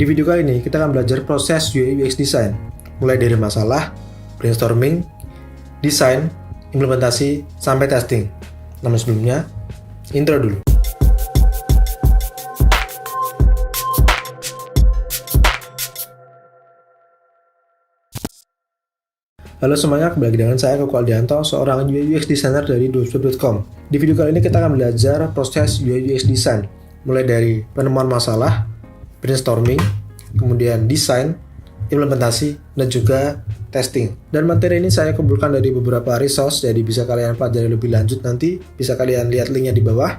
Di video kali ini kita akan belajar proses UI UX design, mulai dari masalah, brainstorming, desain, implementasi, sampai testing. Namun sebelumnya, intro dulu. Halo semuanya, kembali lagi dengan saya Koko Aldianto, seorang UI UX designer dari dosweb.com. Di video kali ini kita akan belajar proses UI UX design, mulai dari penemuan masalah, brainstorming, kemudian desain, implementasi, dan juga testing. Dan materi ini saya kumpulkan dari beberapa resource, jadi bisa kalian pelajari lebih lanjut nanti, bisa kalian lihat linknya di bawah.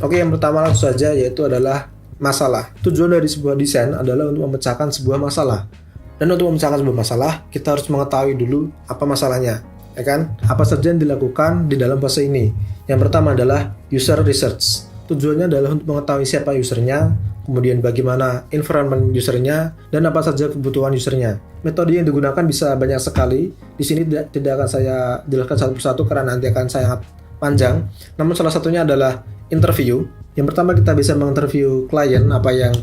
Oke, yang pertama langsung saja, yaitu adalah masalah. Tujuan dari sebuah desain adalah untuk memecahkan sebuah masalah. Dan untuk memecahkan sebuah masalah, kita harus mengetahui dulu apa masalahnya, ya kan? Apa saja yang dilakukan di dalam fase ini. Yang pertama adalah user research. Tujuannya adalah untuk mengetahui siapa usernya, kemudian bagaimana environment usernya, dan apa saja kebutuhan usernya. Metode yang digunakan bisa banyak sekali. Di sini tidak akan saya jelaskan satu persatu karena nanti akan sangat panjang. Namun salah satunya adalah interview. Yang pertama kita bisa menginterview klien, apa yang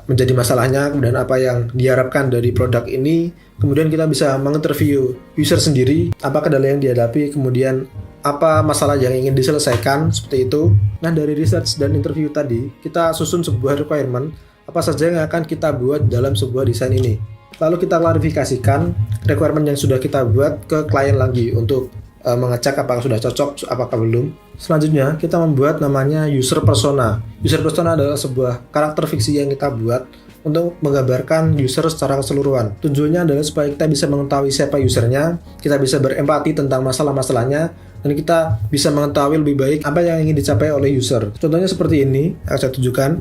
menjadi masalahnya, kemudian apa yang diharapkan dari produk ini. Kemudian kita bisa menginterview user sendiri, apa kendala yang dihadapi, kemudian apa masalah yang ingin diselesaikan, seperti itu. Nah, dari research dan interview tadi, kita susun sebuah requirement, apa saja yang akan kita buat dalam sebuah desain ini. Lalu kita klarifikasikan requirement yang sudah kita buat ke klien lagi untuk mengecek apakah sudah cocok, apakah belum. Selanjutnya, kita membuat namanya user persona. User persona adalah sebuah karakter fiksi yang kita buat untuk menggambarkan user secara keseluruhan. Tujuannya adalah supaya kita bisa mengetahui siapa usernya, kita bisa berempati tentang masalah-masalahnya, dan kita bisa mengetahui lebih baik apa yang ingin dicapai oleh user. Contohnya seperti ini, yang saya tunjukkan.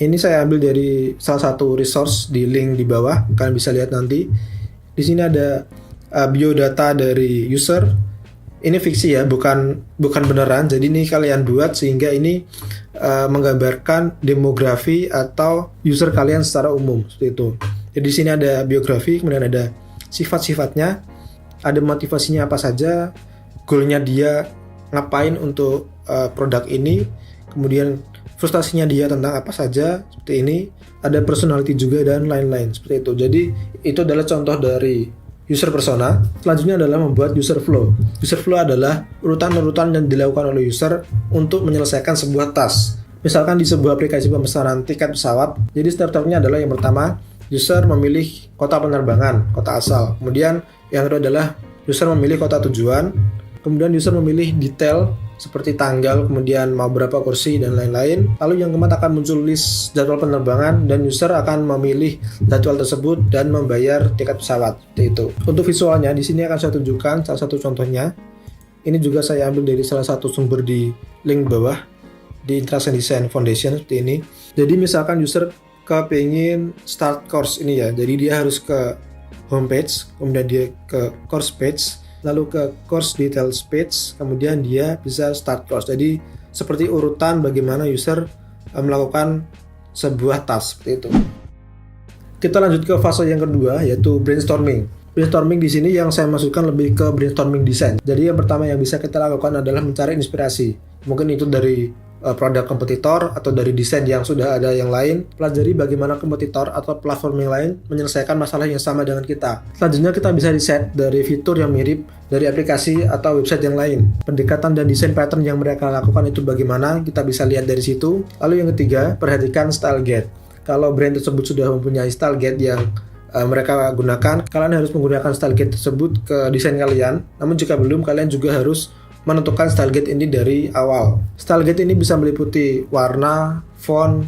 Ini saya ambil dari salah satu resource di link di bawah, kalian bisa lihat nanti. Di sini ada biodata dari user. Ini fiksi ya, bukan beneran. Jadi ini kalian buat sehingga ini menggambarkan demografi atau user kalian secara umum, seperti itu. Jadi di sini ada biografi, kemudian ada sifat-sifatnya, ada motivasinya apa saja, goalnya dia ngapain untuk produk ini, kemudian frustasinya dia tentang apa saja, seperti ini. Ada personality juga dan lain-lain, seperti itu. Jadi itu adalah contoh dari user persona. Selanjutnya adalah membuat user flow. User flow adalah urutan-urutan yang dilakukan oleh user untuk menyelesaikan sebuah task. Misalkan di sebuah aplikasi pemesanan tiket pesawat, jadi step-stepnya adalah yang pertama, user memilih kota penerbangan, kota asal. Kemudian yang kedua adalah user memilih kota tujuan. Kemudian user memilih detail seperti tanggal, kemudian mau berapa kursi, dan lain-lain. Lalu yang keempat akan muncul list jadwal penerbangan, dan user akan memilih jadwal tersebut dan membayar tiket pesawat. Seperti itu. Untuk visualnya, di sini akan saya tunjukkan salah satu contohnya. Ini juga saya ambil dari salah satu sumber di link bawah, di Interaction Design Foundation, seperti ini. Jadi misalkan user kepingin start course ini ya, jadi dia harus ke homepage, kemudian dia ke course page, lalu ke course details page, kemudian dia bisa start course. Jadi seperti urutan bagaimana user melakukan sebuah task, seperti itu. Kita lanjut ke fase yang kedua, yaitu brainstorming. Brainstorming di sini yang saya maksudkan lebih ke brainstorming design. Jadi yang pertama yang bisa kita lakukan adalah mencari inspirasi. Mungkin itu dari produk kompetitor atau dari desain yang sudah ada yang lain. Pelajari bagaimana kompetitor atau platform yang lain menyelesaikan masalah yang sama dengan kita. Selanjutnya kita bisa riset dari fitur yang mirip dari aplikasi atau website yang lain. Pendekatan dan desain pattern yang mereka lakukan itu bagaimana, kita bisa lihat dari situ. Lalu yang ketiga, perhatikan style guide. Kalau brand tersebut sudah mempunyai style guide yang mereka gunakan, kalian harus menggunakan style guide tersebut ke desain kalian. Namun jika belum, kalian juga harus menentukan style guide ini dari awal. Style guide ini bisa meliputi warna, font,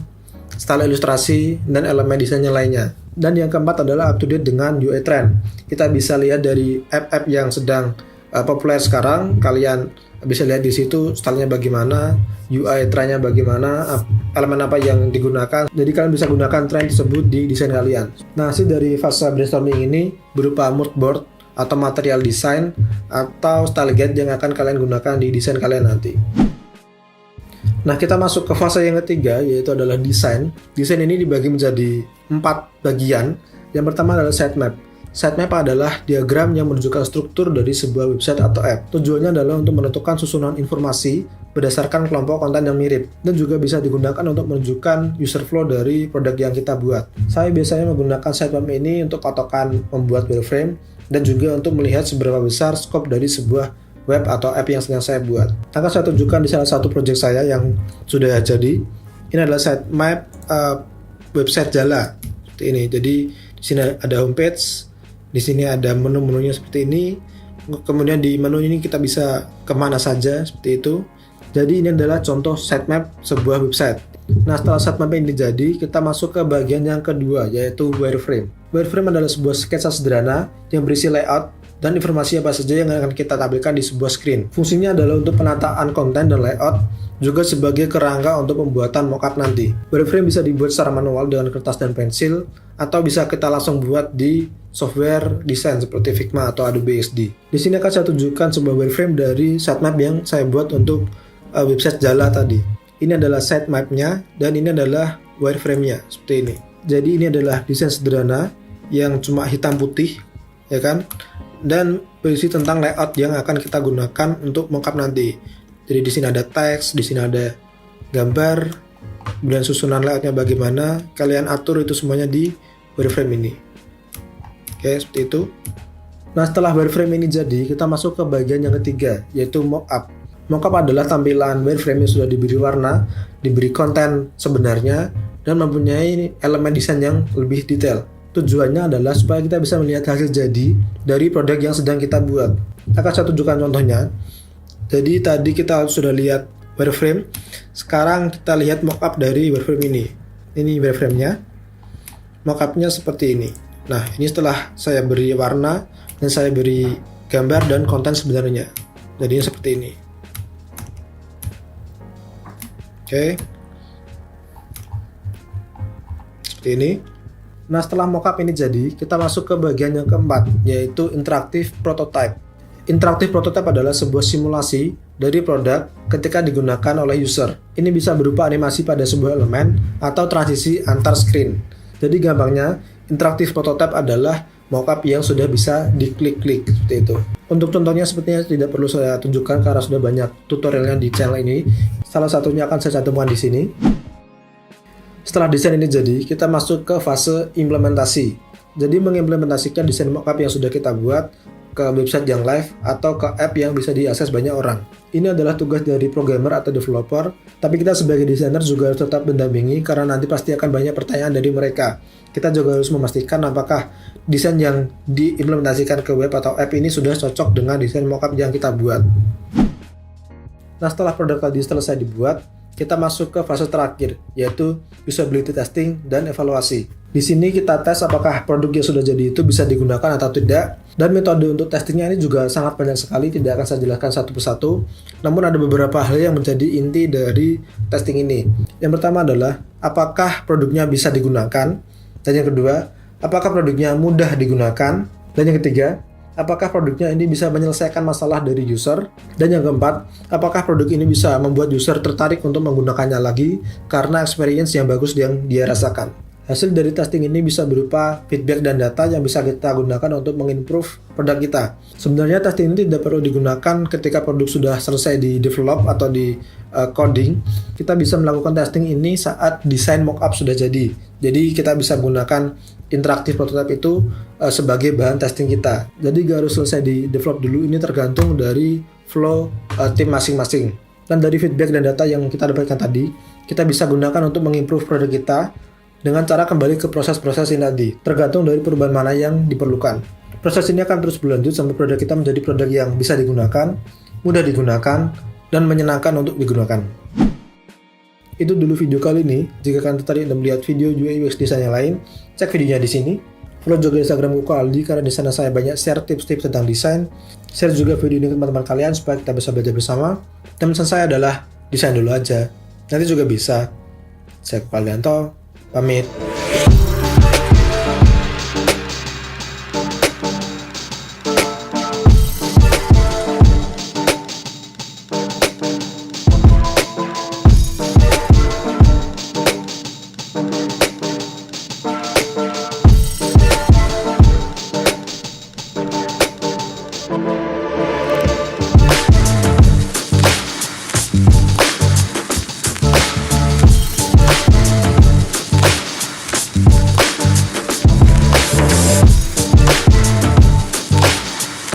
style ilustrasi, dan elemen desain yang lainnya. Dan yang keempat adalah up to date dengan UI trend. Kita bisa lihat dari app-app yang sedang populer sekarang. Kalian bisa lihat di situ stylenya bagaimana, UI trendnya bagaimana, elemen apa yang digunakan. Jadi kalian bisa gunakan trend tersebut di desain kalian. Nah, hasil dari fase brainstorming ini berupa mood board atau material desain atau style guide yang akan kalian gunakan di desain kalian nanti. Nah, kita masuk ke fase yang ketiga, yaitu adalah desain. Desain ini dibagi menjadi 4 bagian. Yang pertama adalah sitemap. Sitemap adalah diagram yang menunjukkan struktur dari sebuah website atau app. Tujuannya adalah untuk menentukan susunan informasi berdasarkan kelompok konten yang mirip, dan juga bisa digunakan untuk menunjukkan user flow dari produk yang kita buat. Saya biasanya menggunakan sitemap ini untuk patokan membuat wireframe dan juga untuk melihat seberapa besar skop dari sebuah web atau app yang sedang saya buat. Akan saya tunjukkan di salah satu project saya yang sudah jadi. Ini adalah sitemap website Jala seperti ini. Jadi di sini ada homepage, di sini ada menu-menunya seperti ini. Kemudian di menu ini kita bisa kemana saja seperti itu. Jadi ini adalah contoh sitemap sebuah website. Nah, setelah sitemap ini jadi, kita masuk ke bagian yang kedua, yaitu wireframe. Wireframe adalah sebuah sketsa sederhana yang berisi layout dan informasi apa saja yang akan kita tampilkan di sebuah screen. Fungsinya adalah untuk penataan konten dan layout, juga sebagai kerangka untuk pembuatan mockup nanti. Wireframe bisa dibuat secara manual dengan kertas dan pensil, atau bisa kita langsung buat di software desain seperti Figma atau Adobe XD. Di sini akan saya tunjukkan sebuah wireframe dari sitemap yang saya buat untuk website Jala tadi. Ini adalah sitemap-nya dan ini adalah wireframe-nya seperti ini. Jadi ini adalah desain sederhana yang cuma hitam putih, ya kan? Dan berisi tentang layout yang akan kita gunakan untuk mockup nanti. Jadi di sini ada teks, di sini ada gambar, kemudian susunan layoutnya bagaimana. Kalian atur itu semuanya di wireframe ini. Oke, seperti itu. Nah, setelah wireframe ini jadi, kita masuk ke bagian yang ketiga, yaitu mockup. Mockup adalah tampilan wireframe yang sudah diberi warna, diberi konten sebenarnya, dan mempunyai elemen desain yang lebih detail. Tujuannya adalah supaya kita bisa melihat hasil jadi dari produk yang sedang kita buat. Akan saya tunjukkan contohnya. Jadi tadi kita sudah lihat wireframe, sekarang kita lihat mockup dari wireframe ini. Ini wireframe-nya, mockupnya seperti ini. Nah, ini setelah saya beri warna dan saya beri gambar dan konten sebenarnya. Jadinya seperti ini. Oke. Seperti ini. Nah, setelah mockup ini jadi, kita masuk ke bagian yang keempat, yaitu interactive prototype. Interactive prototype adalah sebuah simulasi dari produk ketika digunakan oleh user. Ini bisa berupa animasi pada sebuah elemen atau transisi antar screen. Jadi gampangnya, interactive prototype adalah mockup yang sudah bisa diklik-klik seperti itu. Untuk contohnya sepertinya tidak perlu saya tunjukkan karena sudah banyak tutorialnya di channel ini. Salah satunya akan saya cantumkan di sini. Setelah desain ini jadi, kita masuk ke fase implementasi. Jadi mengimplementasikan desain mockup yang sudah kita buat ke website yang live atau ke app yang bisa diakses banyak orang. Ini adalah tugas dari programmer atau developer, tapi kita sebagai desainer juga harus tetap mendampingi karena nanti pasti akan banyak pertanyaan dari mereka. Kita juga harus memastikan apakah desain yang diimplementasikan ke web atau app ini sudah cocok dengan desain mockup yang kita buat. Nah, setelah produk tadi selesai dibuat, kita masuk ke fase terakhir, yaitu usability testing dan evaluasi. Di sini kita tes apakah produk yang sudah jadi itu bisa digunakan atau tidak, dan metode untuk testingnya ini juga sangat banyak sekali, tidak akan saya jelaskan satu persatu, namun ada beberapa hal yang menjadi inti dari testing ini. Yang pertama adalah, apakah produknya bisa digunakan, dan yang kedua, apakah produknya mudah digunakan, dan yang ketiga, apakah produknya ini bisa menyelesaikan masalah dari user, dan yang keempat, apakah produk ini bisa membuat user tertarik untuk menggunakannya lagi karena experience yang bagus yang dia rasakan. Hasil dari testing ini bisa berupa feedback dan data yang bisa kita gunakan untuk mengimprove produk kita. Sebenarnya testing ini tidak perlu digunakan ketika produk sudah selesai di develop atau di coding. Kita bisa melakukan testing ini saat desain mockup sudah jadi. Jadi kita bisa gunakan interactive prototype itu sebagai bahan testing kita. Jadi gak harus selesai di develop dulu, ini tergantung dari flow tim masing-masing. Dan dari feedback dan data yang kita dapatkan tadi, kita bisa gunakan untuk mengimprove produk kita dengan cara kembali ke proses-proses ini tadi, tergantung dari perubahan mana yang diperlukan. Proses ini akan terus berlanjut sampai produk kita menjadi produk yang bisa digunakan, mudah digunakan, dan menyenangkan untuk digunakan. Itu dulu video kali ini. Jika kalian tertarik untuk melihat video UI UX desain yang lain, cek videonya di sini. Follow juga Instagram Koko Aldi karena di sana saya banyak share tips-tips tentang desain. Share juga video ini ke teman-teman kalian supaya kita bisa belajar bersama. Dan pesan saya adalah desain dulu aja. Nanti juga bisa. Saya Koko Aldianto, pamit.